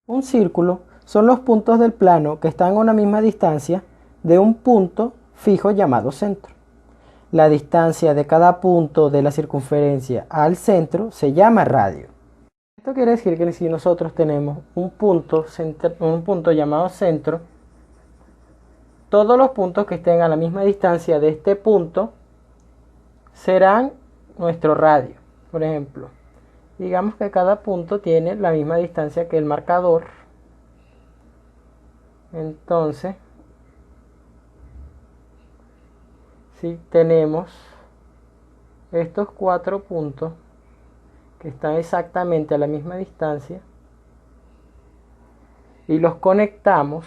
Un círculo son los puntos del plano que están a una misma distancia de un punto fijo llamado centro. La distancia de cada punto de la circunferencia al centro se llama radio. Esto quiere decir que si nosotros tenemos un punto llamado centro, todos los puntos que estén a la misma distancia de este punto serán nuestro radio. Por ejemplo, digamos que cada punto tiene la misma distancia que el marcador. Entonces, si tenemos estos 4 puntos que están exactamente a la misma distancia y los conectamos,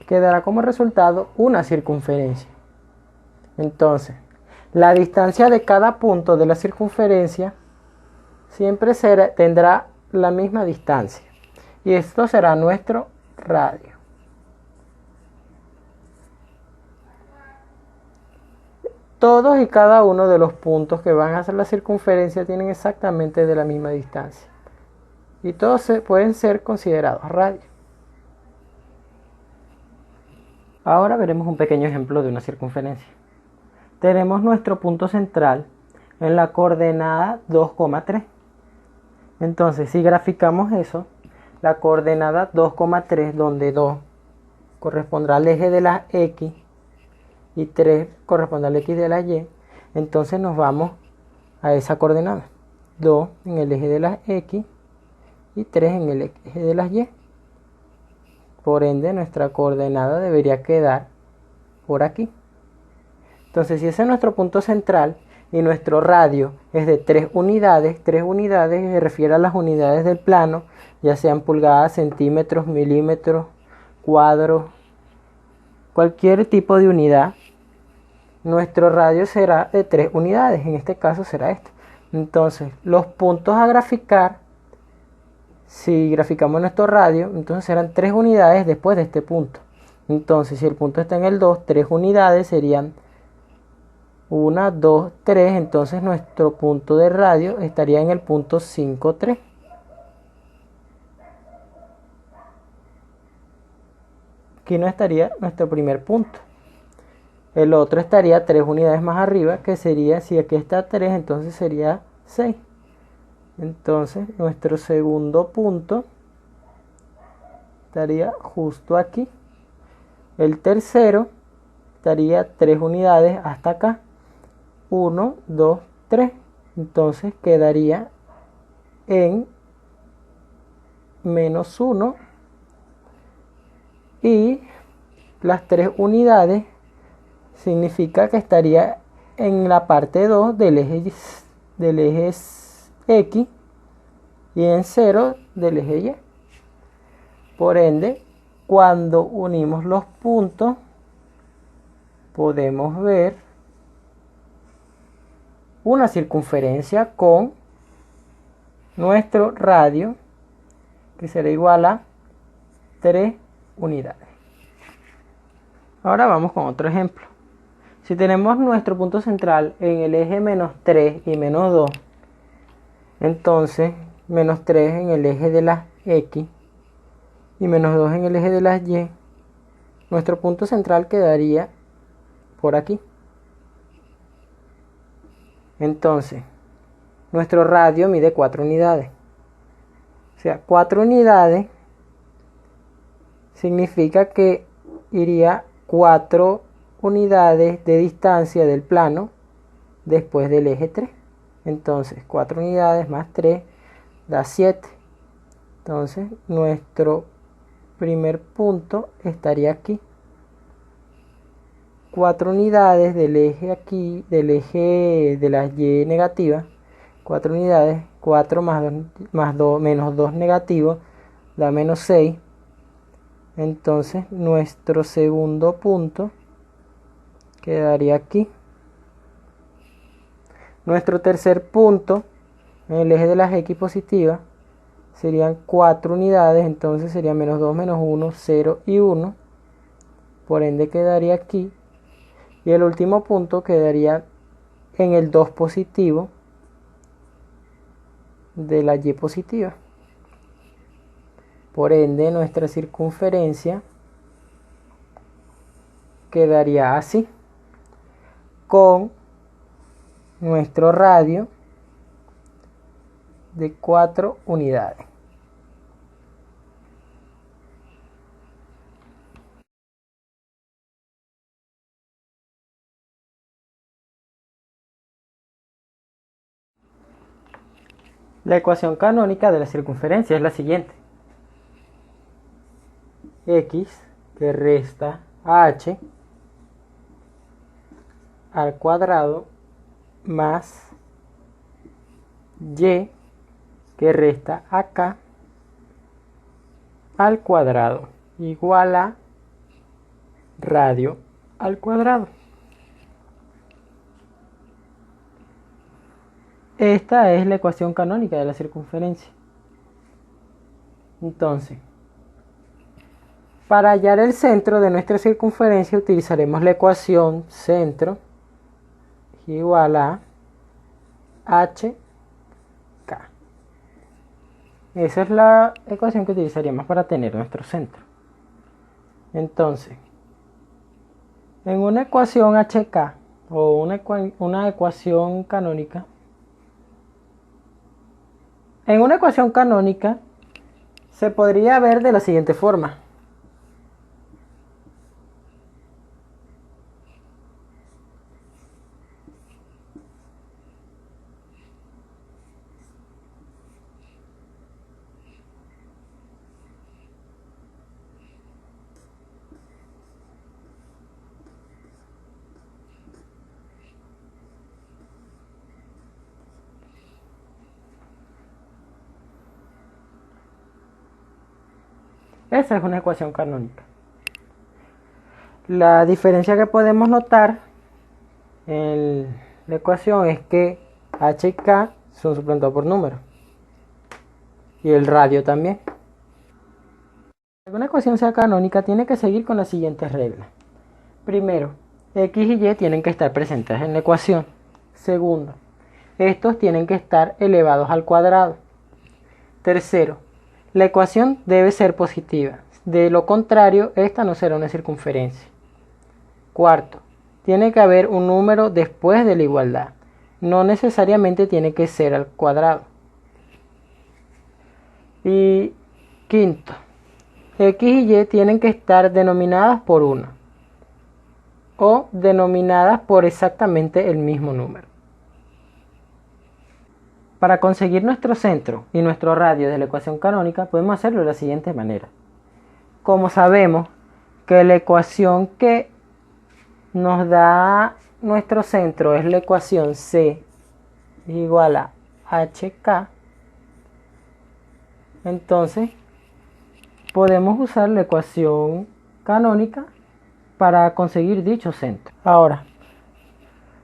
quedará como resultado una circunferencia. Entonces, la distancia de cada punto de la circunferencia siempre tendrá la misma distancia, y esto será nuestro radio. Todos y cada uno de los puntos que van a hacer la circunferencia tienen exactamente de la misma distancia, y todos pueden ser considerados radio. Ahora veremos un pequeño ejemplo de una circunferencia. Tenemos nuestro punto central en la coordenada 2,3. Entonces, si graficamos eso, la coordenada 2,3, donde 2 correspondrá al eje de la X y 3 corresponde al X de la Y, entonces nos vamos a esa coordenada. 2 en el eje de las X y 3 en el eje de las Y. Por ende, nuestra coordenada debería quedar por aquí. Entonces, si ese es nuestro punto central y nuestro radio es de 3 unidades se refiere a las unidades del plano, ya sean pulgadas, centímetros, milímetros, cuadros, cualquier tipo de unidad, nuestro radio será de 3 unidades, en este caso será este. Entonces, los puntos a graficar, si graficamos nuestro radio, entonces serán 3 unidades después de este punto. Entonces, si el punto está en el 2, 3 unidades serían 1, 2, 3, entonces nuestro punto de radio estaría en el punto 5, 3. Aquí no estaría nuestro primer punto. El otro estaría 3 unidades más arriba, que sería, si aquí está 3, entonces sería 6. Entonces nuestro segundo punto estaría justo aquí. El tercero estaría 3 unidades hasta acá. 1, 2, 3. Entonces quedaría en menos 1. Y las 3 unidades significa que estaría en la parte 2 del eje X y en 0 del eje Y. Por ende, cuando unimos los puntos, podemos ver una circunferencia con nuestro radio, que será igual a 3 unidades. Ahora vamos con otro ejemplo. Si tenemos nuestro punto central en el eje menos 3 y menos 2, entonces menos 3 en el eje de las X y menos 2 en el eje de las Y, nuestro punto central quedaría por aquí. Entonces, nuestro radio mide 4 unidades. O sea, 4 unidades significa que iría 4 unidades de distancia del plano después del eje 3. Entonces, 4 unidades más 3 da 7. Entonces, nuestro primer punto estaría aquí. 4 unidades del eje aquí, del eje de la Y negativa, 4 unidades, 4 más 2, menos 2 negativo, da menos 6. Entonces, nuestro segundo punto quedaría aquí. Nuestro tercer punto en el eje de las X positivas serían 4 unidades, entonces sería menos 2, menos 1, 0 y 1. Por ende quedaría aquí. Y el último punto quedaría en el 2 positivo, de la y positiva. Por ende, nuestra circunferencia quedaría así, con nuestro radio de 4 unidades. La ecuación canónica de la circunferencia es la siguiente. X que resta a h al cuadrado más y que resta a k al cuadrado igual a radio al cuadrado. Esta es la ecuación canónica de la circunferencia. Entonces, para hallar el centro de nuestra circunferencia utilizaremos la ecuación centro igual a hk. Esa es la ecuación que utilizaríamos para tener nuestro centro. Entonces, en una ecuación hk o una ecuación canónica, en una ecuación canónica se podría ver de la siguiente forma. Esa es una ecuación canónica. La diferencia que podemos notar en la ecuación es que h y k son suplantados por números. Y el radio también. Para que una ecuación sea canónica tiene que seguir con las siguientes reglas. Primero, x y y tienen que estar presentes en la ecuación. Segundo, estos tienen que estar elevados al cuadrado. Tercero, la ecuación debe ser positiva. De lo contrario, esta no será una circunferencia. Cuarto, tiene que haber un número después de la igualdad. No necesariamente tiene que ser al cuadrado. Y quinto, x y y tienen que estar denominadas por 1 o denominadas por exactamente el mismo número. Para conseguir nuestro centro y nuestro radio de la ecuación canónica podemos hacerlo de la siguiente manera. Como sabemos que la ecuación que nos da nuestro centro es la ecuación C igual a HK, entonces podemos usar la ecuación canónica para conseguir dicho centro. Ahora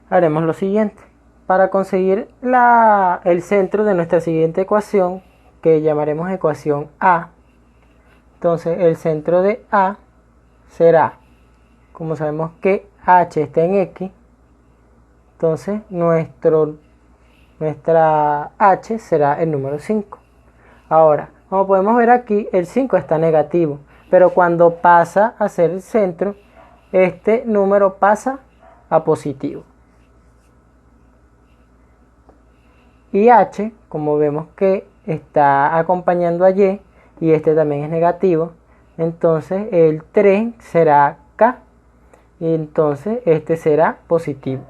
haremos lo siguiente. Para conseguir el centro de nuestra siguiente ecuación, que llamaremos ecuación A, entonces el centro de A será, como sabemos que h está en x, entonces nuestra h será el número 5. Ahora, como podemos ver aquí, el 5 está negativo, pero cuando pasa a ser el centro, este número pasa a positivo. Y h, como vemos que está acompañando a y este también es negativo, entonces el 3 será k y entonces este será positivo.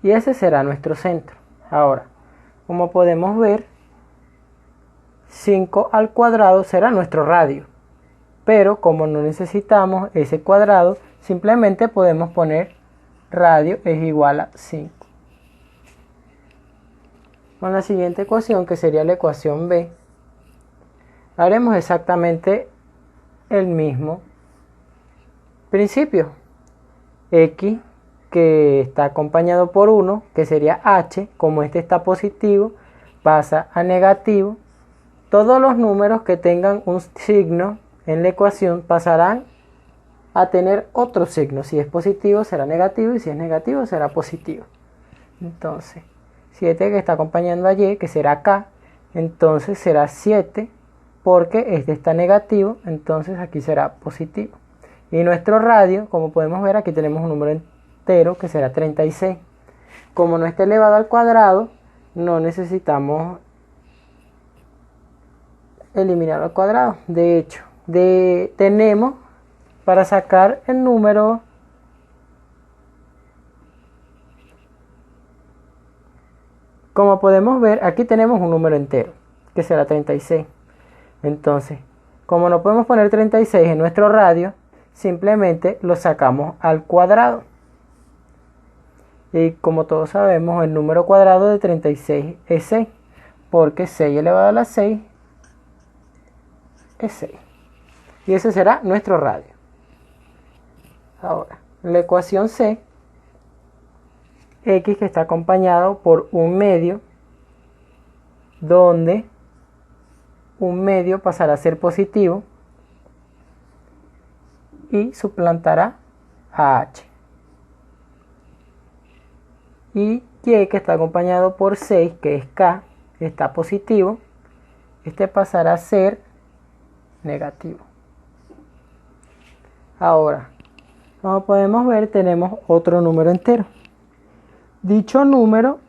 Y ese será nuestro centro. Ahora, como podemos ver, 5 al cuadrado será nuestro radio. Pero como no necesitamos ese cuadrado, simplemente podemos poner radio es igual a 5. Con la siguiente ecuación, que sería la ecuación B, haremos exactamente el mismo principio. X que está acompañado por 1, que sería h, como este está positivo, pasa a negativo. Todos los números que tengan un signo en la ecuación pasarán a tener otro signo. Si es positivo será negativo y si es negativo será positivo. Entonces, 7 que está acompañando a Y, que será K, entonces será 7, porque este está negativo, entonces aquí será positivo. Y nuestro radio, como podemos ver, aquí tenemos un número entero que será 36. Como no está elevado al cuadrado, no necesitamos eliminar al cuadrado. De hecho, tenemos para sacar el número, como podemos ver, aquí tenemos un número entero que será 36. Entonces, como no podemos poner 36 en nuestro radio, simplemente lo sacamos al cuadrado. Y como todos sabemos, el número cuadrado de 36 es 6, porque 6 elevado a la 6 es 6. Y ese será nuestro radio. Ahora, la ecuación C, x que está acompañado por un medio, donde un medio pasará a ser positivo y suplantará a h. Y y que está acompañado por 6, que es k, está positivo, este pasará a ser negativo. Ahora, como podemos ver, tenemos otro número entero. Dicho número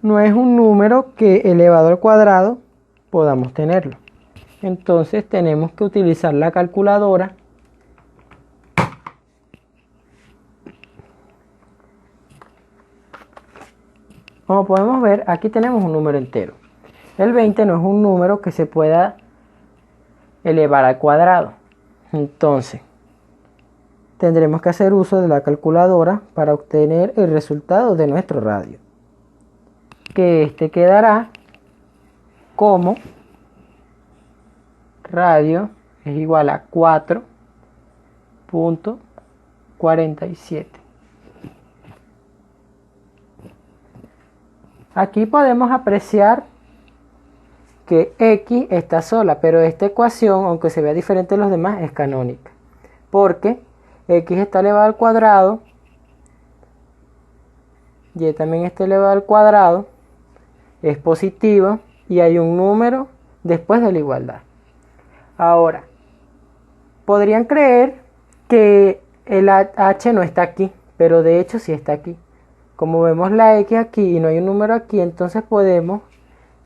no es un número que elevado al cuadrado podamos tenerlo. Entonces tenemos que utilizar la calculadora Como podemos ver, aquí tenemos un número entero. El 20 no es un número que se pueda elevar al cuadrado. Entonces, tendremos que hacer uso de la calculadora para obtener el resultado de nuestro radio. Que este quedará como radio es igual a 4.47. Aquí podemos apreciar que x está sola, pero esta ecuación, aunque se vea diferente de los demás, es canónica. Porque x está elevado al cuadrado, y también está elevado al cuadrado, es positiva y hay un número después de la igualdad. Ahora, podrían creer que el h no está aquí, pero de hecho sí está aquí. Como vemos la x aquí y no hay un número aquí, entonces podemos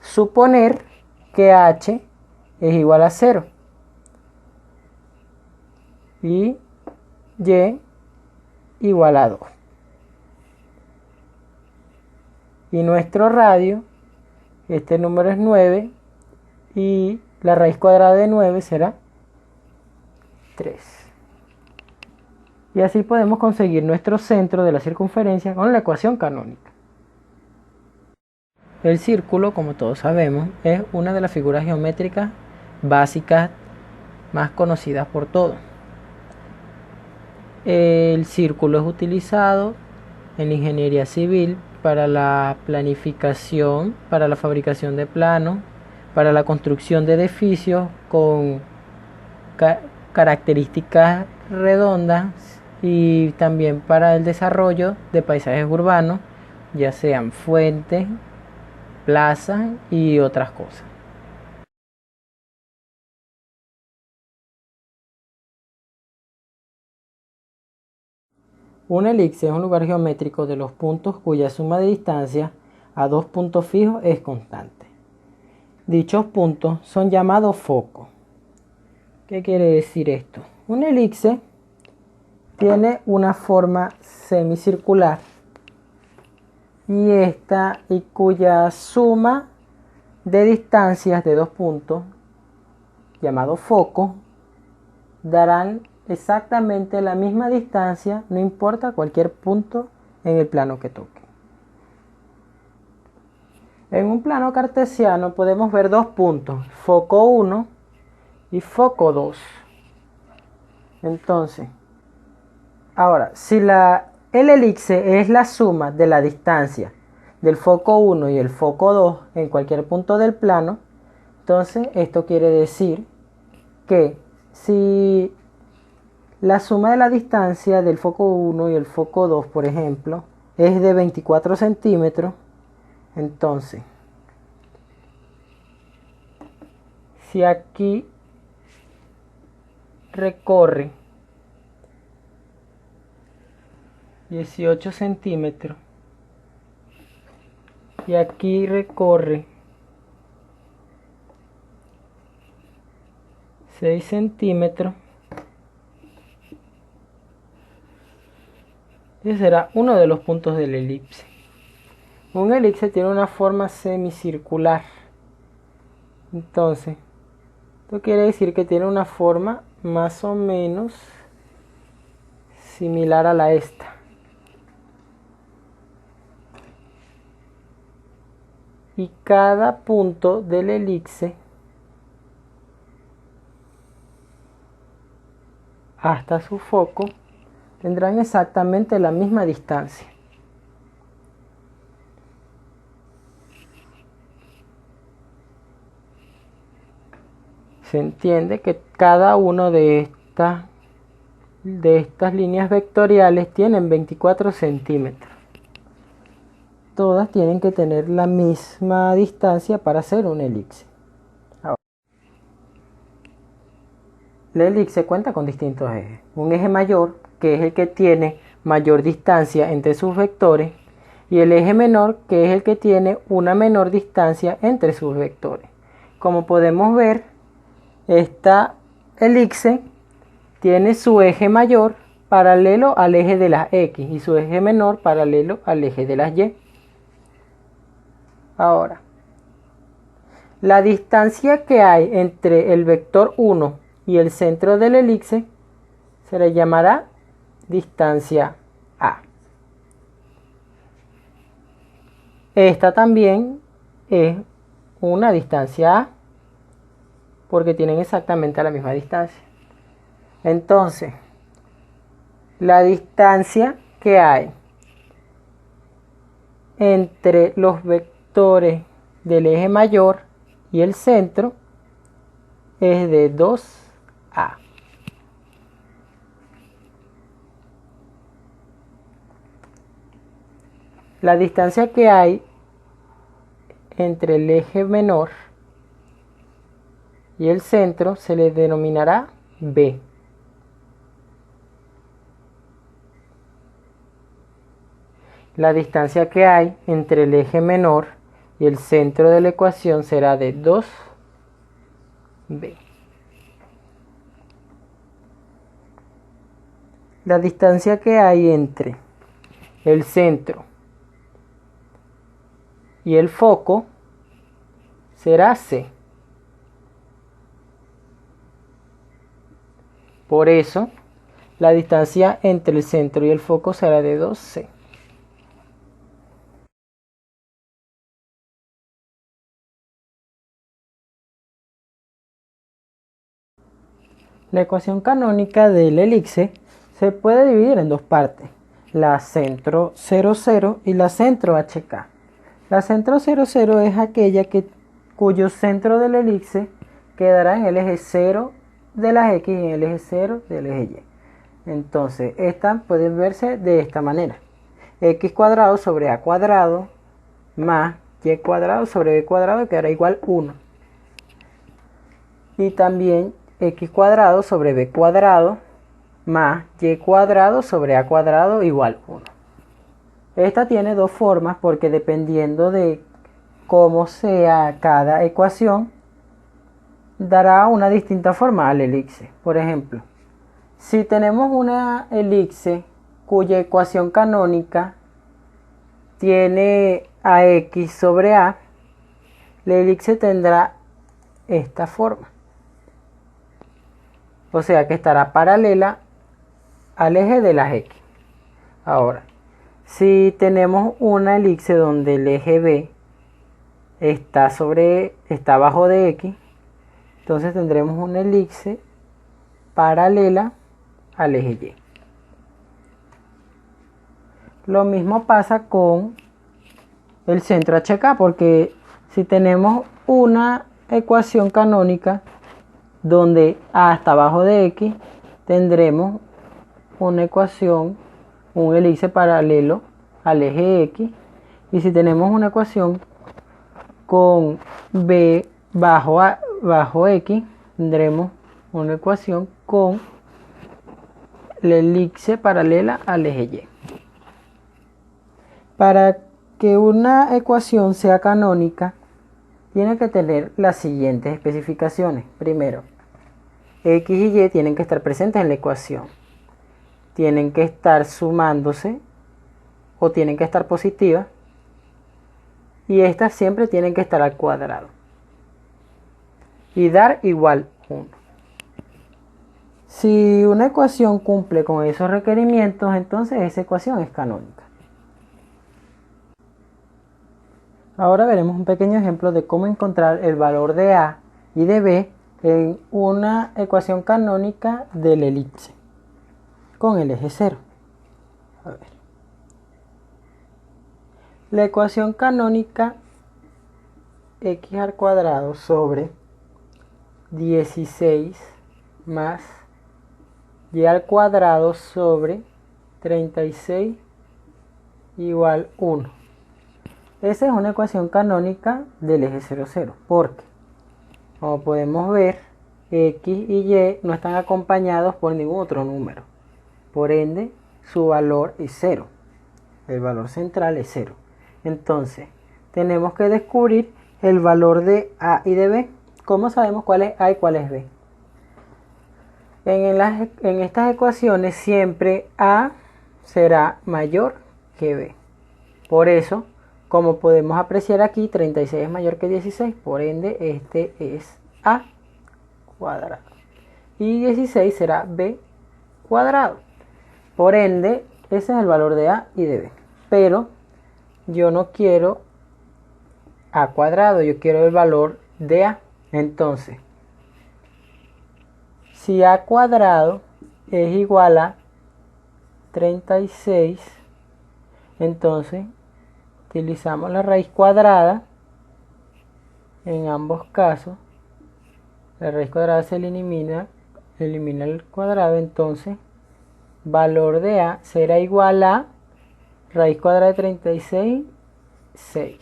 suponer que h es igual a 0 y y igual a 2. Y nuestro radio, este número es 9 y la raíz cuadrada de 9 será 3. Y así podemos conseguir nuestro centro de la circunferencia con la ecuación canónica. El círculo, como todos sabemos, es una de las figuras geométricas básicas más conocidas por todos. El círculo es utilizado en ingeniería civil para la planificación, para la fabricación de planos, para la construcción de edificios con características redondas y también para el desarrollo de paisajes urbanos, ya sean fuentes, plazas y otras cosas. Una elipse es un lugar geométrico de los puntos cuya suma de distancia a dos puntos fijos es constante. Dichos puntos son llamados focos. ¿Qué quiere decir esto? Una elipse tiene una forma semicircular y cuya suma de distancias de dos puntos, llamados focos, darán exactamente la misma distancia, no importa cualquier punto en el plano que toque. En un plano cartesiano podemos ver dos puntos, foco 1 y foco 2. Entonces, ahora, si el elipse es la suma de la distancia del foco 1 y el foco 2 en cualquier punto del plano, entonces esto quiere decir que si la suma de la distancia del foco 1 y el foco 2, por ejemplo, es de 24 centímetros. Entonces, si aquí recorre 18 centímetros y aquí recorre 6 centímetros, ese será uno de los puntos del elipse. Un elipse tiene una forma semicircular. Entonces, esto quiere decir que tiene una forma más o menos similar a la esta. Y cada punto del elipse hasta su foco tendrán exactamente la misma distancia. Se entiende que cada uno de estas líneas vectoriales tienen 24 centímetros. Todas tienen que tener la misma distancia para hacer un elipse. La elipse cuenta con distintos ejes. Un eje mayor, que es el que tiene mayor distancia entre sus vectores, y el eje menor, que es el que tiene una menor distancia entre sus vectores. Como podemos ver, esta elipse tiene su eje mayor paralelo al eje de las X y su eje menor paralelo al eje de las Y. Ahora, la distancia que hay entre el vector 1 y el centro del elipse se le llamará distancia A. Esta también es una distancia A porque tienen exactamente la misma distancia. Entonces, la distancia que hay entre los vectores del eje mayor y el centro es de 2A. La distancia que hay entre el eje menor y el centro se le denominará B. La distancia que hay entre el eje menor y el centro de la ecuación será de 2B. La distancia que hay entre el centro y el foco será C. Por eso, la distancia entre el centro y el foco será de 2C. La ecuación canónica del elipse se puede dividir en dos partes, la centro 0, 0 y la centro HK. La centro 0, 0 es aquella cuyo centro del elipse quedará en el eje 0 de las X y en el eje 0 del eje Y. Entonces, esta puede verse de esta manera. X cuadrado sobre A cuadrado más Y cuadrado sobre B cuadrado quedará igual 1. Y también X cuadrado sobre B cuadrado más Y cuadrado sobre A cuadrado igual 1. Esta tiene dos formas porque dependiendo de cómo sea cada ecuación, dará una distinta forma al elipse. Por ejemplo, si tenemos una elipse cuya ecuación canónica tiene AX sobre A, la elipse tendrá esta forma. O sea que estará paralela al eje de las X. Ahora, si tenemos una elipse donde el eje B está abajo de X, entonces tendremos una elipse paralela al eje Y. Lo mismo pasa con el centro HK, porque si tenemos una ecuación canónica donde A está abajo de X, tendremos una ecuación, un elipse paralelo al eje X. Y si tenemos una ecuación con B bajo X, tendremos una ecuación con la elipse paralela al eje Y. Para que una ecuación sea canónica, tiene que tener las siguientes especificaciones. Primero, X y Y tienen que estar presentes en la ecuación. Tienen que estar sumándose o tienen que estar positivas. Y estas siempre tienen que estar al cuadrado. Y dar igual 1. Si una ecuación cumple con esos requerimientos, entonces esa ecuación es canónica. Ahora veremos un pequeño ejemplo de cómo encontrar el valor de A y de B en una ecuación canónica de la elipse con el eje 0. A ver. La ecuación canónica x al cuadrado sobre 16 más y al cuadrado sobre 36 igual 1. Esa es una ecuación canónica del eje 0, 0, porque, como podemos ver, x y y no están acompañados por ningún otro número. Por ende, su valor es 0. El valor central es 0. Entonces, tenemos que descubrir el valor de A y de B. ¿Cómo sabemos cuál es A y cuál es B? En estas ecuaciones siempre A será mayor que B. Por eso, como podemos apreciar aquí, 36 es mayor que 16, por ende este es A cuadrado. Y 16 será B cuadrado. Por ende, ese es el valor de A y de B. Pero yo no quiero A cuadrado, yo quiero el valor de A. Entonces, si A cuadrado es igual a 36, entonces utilizamos la raíz cuadrada en ambos casos. La raíz cuadrada se elimina el cuadrado, entonces valor de A será igual a raíz cuadrada de 36, 6.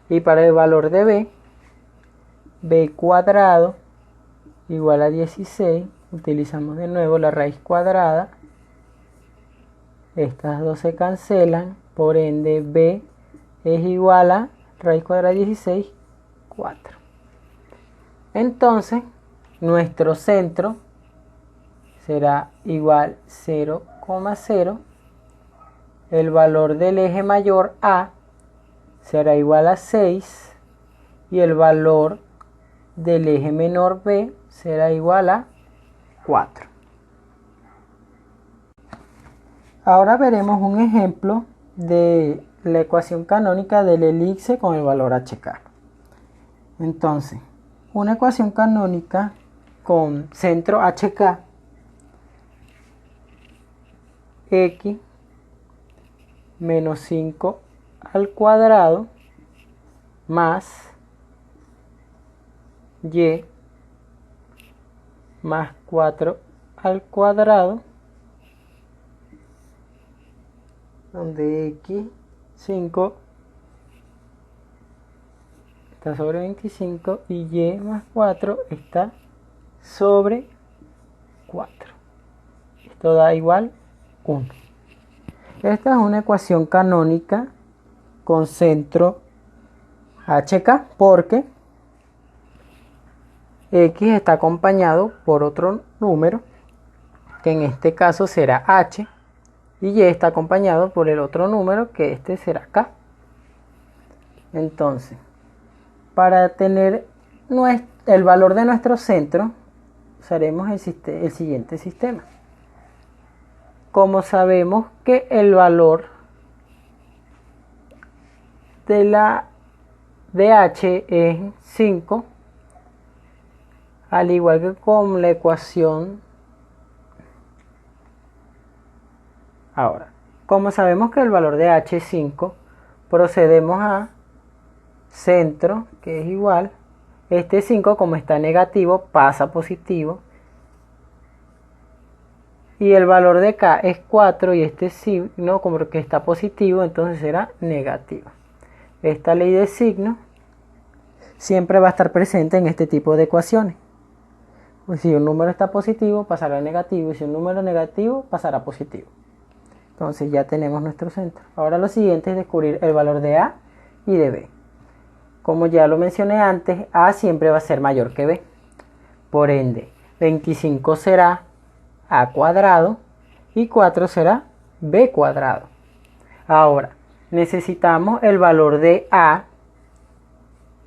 Y para el valor de B, B cuadrado igual a 16, utilizamos de nuevo la raíz cuadrada. Estas dos se cancelan, por ende B es igual a raíz cuadrada de 16, 4. Entonces, nuestro centro será igual 0,0. El valor del eje mayor A será igual a 6 y el valor del eje menor B será igual a 4. Ahora veremos un ejemplo de la ecuación canónica de la elipse con el valor HK. Entonces, una ecuación canónica con centro HK, x menos 5 al cuadrado más y más 4 al cuadrado, donde x 5 está sobre 25 y y más 4 está sobre 4. Esto da igual 1. Esta es una ecuación canónica con centro HK porque x está acompañado por otro número, que en este caso será h, y y está acompañado por el otro número, que este será k. Entonces, para tener el valor de nuestro centro, usaremos el siguiente sistema. Como sabemos que el valor de h es 5, al igual que con la ecuación. Ahora, como sabemos que el valor de h es 5, procedemos a centro, que es igual. Este 5, como está negativo, pasa a positivo. y el valor de K es 4 y este signo como que está positivo, entonces será negativo. Esta ley de signo siempre va a estar presente en este tipo de ecuaciones. Pues si un número está positivo, pasará a negativo, y si un número negativo, pasará a positivo. Entonces ya tenemos nuestro centro. Ahora lo siguiente es descubrir el valor de A y de B. Como ya lo mencioné antes, A siempre va a ser mayor que B. Por ende, 25 será A cuadrado y 4 será B cuadrado. Ahora, necesitamos el valor de A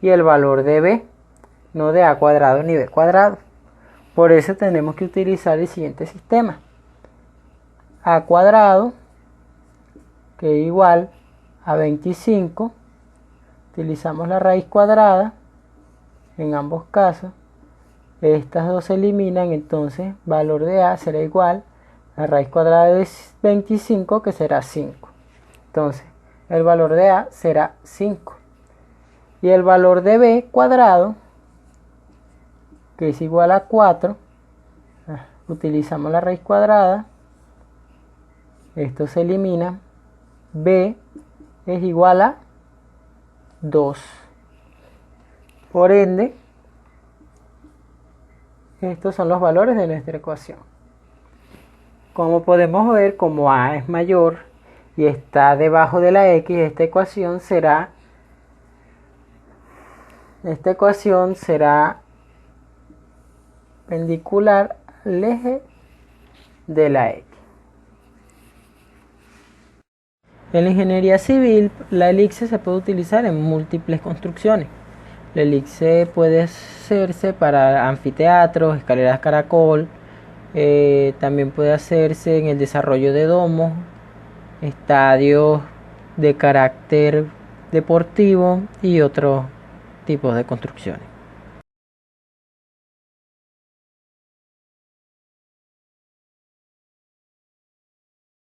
y el valor de B, no de A cuadrado ni B cuadrado. Por eso tenemos que utilizar el siguiente sistema. A cuadrado, que es igual a 25, utilizamos la raíz cuadrada en ambos casos. Estas dos se eliminan, entonces valor de A será igual a la raíz cuadrada de 25, que será 5. Entonces, el valor de A será 5. Y el valor de B cuadrado, que es igual a 4, utilizamos la raíz cuadrada, esto se elimina, B es igual a 2. Por ende, estos son los valores de nuestra ecuación. Como podemos ver, como A es mayor y está debajo de la X, esta ecuación será perpendicular al eje de la X. En la ingeniería civil, la elipse se puede utilizar en múltiples construcciones. La elipse puede hacerse para anfiteatros, escaleras caracol, también puede hacerse en el desarrollo de domos, estadios de carácter deportivo y otros tipos de construcciones.